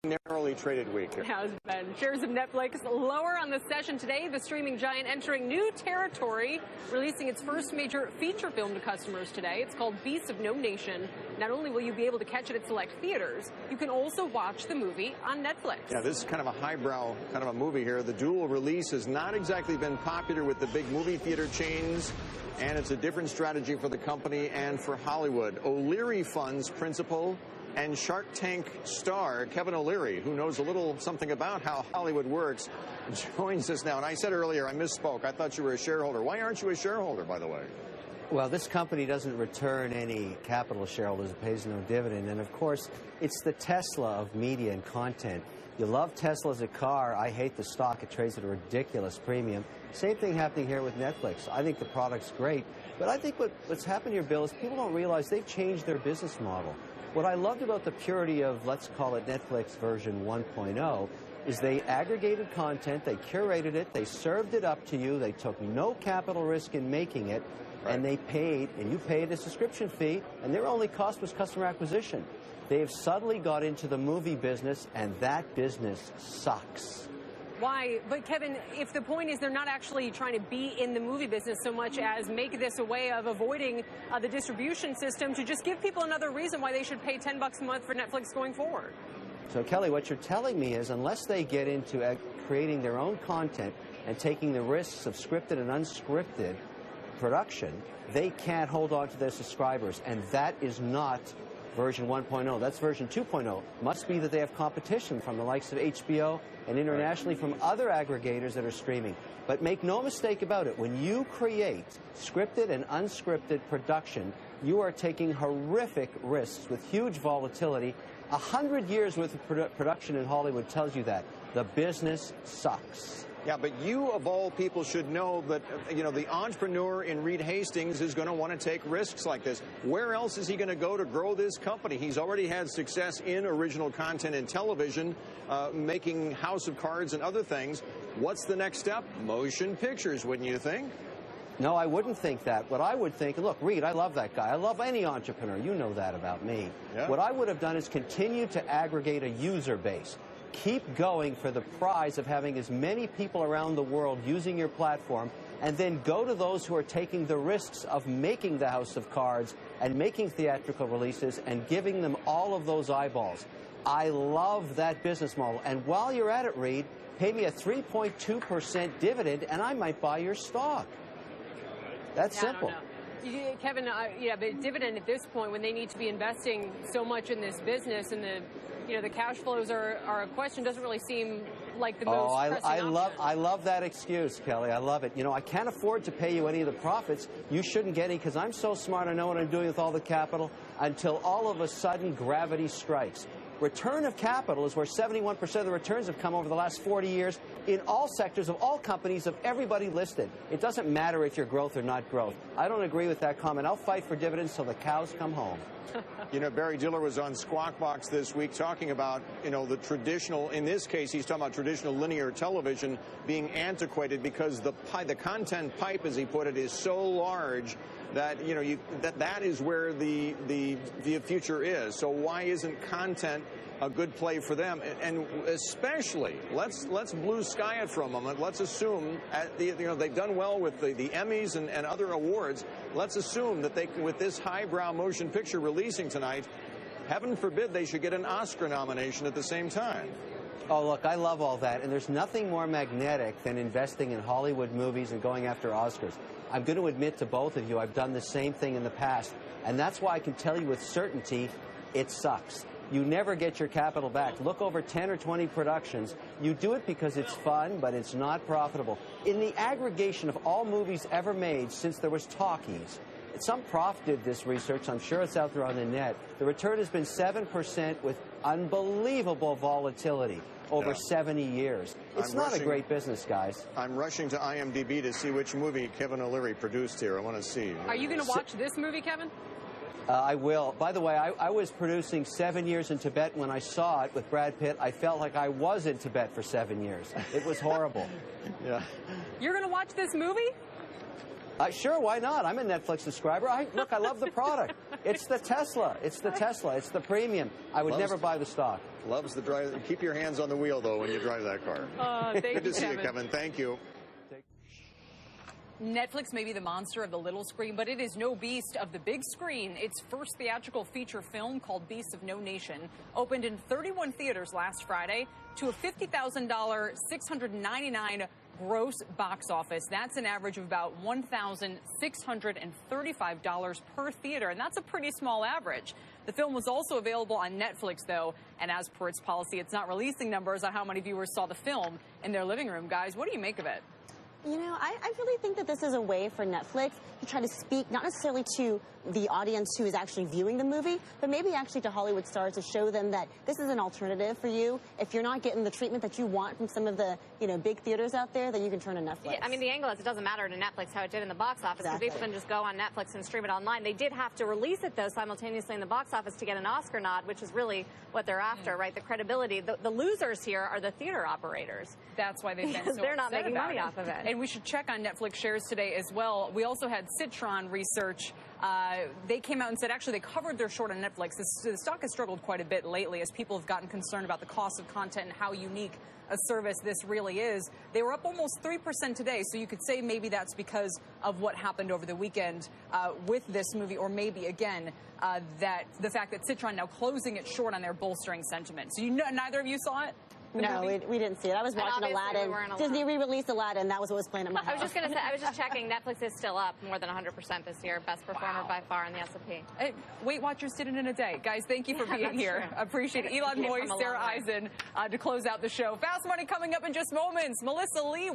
narrowly traded week. It has been. Shares of Netflix lower on the session today. The streaming giant entering new territory, releasing its first major feature film to customers today. It's called Beasts of No Nation. Not only will you be able to catch it at select theaters, you can also watch the movie on Netflix. Yeah, this is kind of a highbrow kind of a movie here. The dual release has not exactly been popular with the big movie theater chains, and it's a different strategy for the company and for Hollywood. O'Leary Funds principal and Shark Tank star Kevin O'Leary, who knows a little something about how Hollywood works, joins us now. And I said earlier, I misspoke. I thought you were a shareholder. Why aren't you a shareholder, by the way? Well, this company doesn't return any capital to shareholders. It pays no dividend. And, of course, it's the Tesla of media and content. You love Tesla as a car. I hate the stock. It trades at a ridiculous premium. Same thing happening here with Netflix. I think the product's great. But I think what's happened here, Bill, is people don't realize they've changed their business model. What I loved about the purity of, let's call it Netflix version 1.0, is they aggregated content, they curated it, they served it up to you, they took no capital risk in making it, and they paid, and you paid a subscription fee, and their only cost was customer acquisition. They've suddenly got into the movie business, and that business sucks. Why? But, Kevin, if the point is they're not actually trying to be in the movie business so much as make this a way of avoiding the distribution system, to just give people another reason why they should pay $10 a month for Netflix going forward. So, Kelly, what you're telling me is unless they get into creating their own content and taking the risks of scripted and unscripted production, they can't hold on to their subscribers. And that is not version 1.0. That's version 2.0. Must be that they have competition from the likes of HBO and internationally from other aggregators that are streaming. But make no mistake about it, when you create scripted and unscripted production, you are taking horrific risks with huge volatility. 100 years worth of production in Hollywood tells you that. The business sucks. Yeah, but you, of all people, should know that, you know, the entrepreneur in Reed Hastings is going to want to take risks like this. Where else is he going to go to grow this company? He's already had success in original content in television, making House of Cards and other things. What's the next step? Motion pictures, wouldn't you think? No, I wouldn't think that. What I would think, look, Reed, I love that guy. I love any entrepreneur. You know that about me. Yeah. What I would have done is continue to aggregate a user base. Keep going for the prize of having as many people around the world using your platform, and then go to those who are taking the risks of making the House of Cards and making theatrical releases and giving them all of those eyeballs. I love that business model. And while you're at it, Reed, pay me a 3.2% dividend, and I might buy your stock. That's simple. Kevin, yeah, but dividend at this point, when they need to be investing so much in this business, and the cash flows are a question, doesn't really seem like the most pressing option. I love that excuse, Kelly. I love it. You know, I can't afford to pay you any of the profits. You shouldn't get any because I'm so smart. I know what I'm doing with all the capital, until all of a sudden gravity strikes. Return of capital is where 71% of the returns have come over the last 40 years in all sectors of all companies of everybody listed. It doesn't matter if you're growth or not growth. I don't agree with that comment. I'll fight for dividends till the cows come home. You know, Barry Diller was on Squawk Box this week talking about, you know, the traditional, in this case, he's talking about traditional linear television being antiquated because the content pipe, as he put it, is so large that, you know, that is where the future is. So why isn't content a good play for them? And especially, let's blue sky it for a moment. Let's assume, they've done well with the Emmys and other awards. Let's assume that they, with this highbrow motion picture releasing tonight, heaven forbid they should get an Oscar nomination at the same time. Oh, look, I love all that, and there's nothing more magnetic than investing in Hollywood movies and going after Oscars. I'm going to admit to both of you, I've done the same thing in the past, and that's why I can tell you with certainty, it sucks. You never get your capital back. Look over 10 or 20 productions. You do it because it's fun, but it's not profitable. In the aggregation of all movies ever made since there was talkies, some prof did this research, I'm sure it's out there on the net, the return has been 7% with unbelievable volatility over 70 years. It's not a great business, guys. I'm rushing to IMDb to see which movie Kevin O'Leary produced here. I want to see. Are you going to watch this movie, Kevin? I will. By the way, I was producing 7 years in Tibet. When I saw it with Brad Pitt, I felt like I was in Tibet for 7 years. It was horrible. Yeah. You're going to watch this movie? Sure, why not? I'm a Netflix subscriber. Look, I love the product. It's the Tesla. It's the Tesla. It's the premium. I would never buy the stock. Loves the drive. Keep your hands on the wheel, though, when you drive that car. Good to see you, Kevin. Thank you. Netflix may be the monster of the little screen, but it is no beast of the big screen. Its first theatrical feature film, called Beasts of No Nation, opened in 31 theaters last Friday to a $50,000, $699 gross box office. That's an average of about $1,635 per theater, and that's a pretty small average. The film was also available on Netflix, though, and as per its policy, it's not releasing numbers on how many viewers saw the film in their living room. Guys, what do you make of it? You know, I really think that this is a way for Netflix to try to speak not necessarily to the audience who is actually viewing the movie, but maybe actually to Hollywood stars to show them that this is an alternative for you. If you're not getting the treatment that you want from some of the, big theaters out there, then you can turn to Netflix. Yeah, I mean, the angle is it doesn't matter to Netflix how it did in the box office, because people can just go on Netflix and stream it online. They did have to release it, though, simultaneously in the box office to get an Oscar nod, which is really what they're after, right? The credibility. The losers here are the theater operators. That's why they've been so they're not upset making about money it. off of it. And we should check on Netflix shares today as well. We also had Citron Research. They came out and said actually they covered their short on Netflix. The stock has struggled quite a bit lately as people have gotten concerned about the cost of content and how unique a service this really is. They were up almost 3% today, so you could say maybe that's because of what happened over the weekend with this movie, or maybe, again, that the fact that Citron now closing it short on their bolstering sentiment. So neither of you saw it? No, we didn't see it. I was watching Aladdin. Disney re-released Aladdin. That was what was playing in my house. I was just going to say, I was just checking. Netflix is still up more than 100% this year. Best performer by far in the S&P. Weight Watchers did it in a day. Guys, thank you for being here. True. Appreciate it. Elon Moy, Sarah Eisen to close out the show. Fast Money coming up in just moments. Melissa Lee.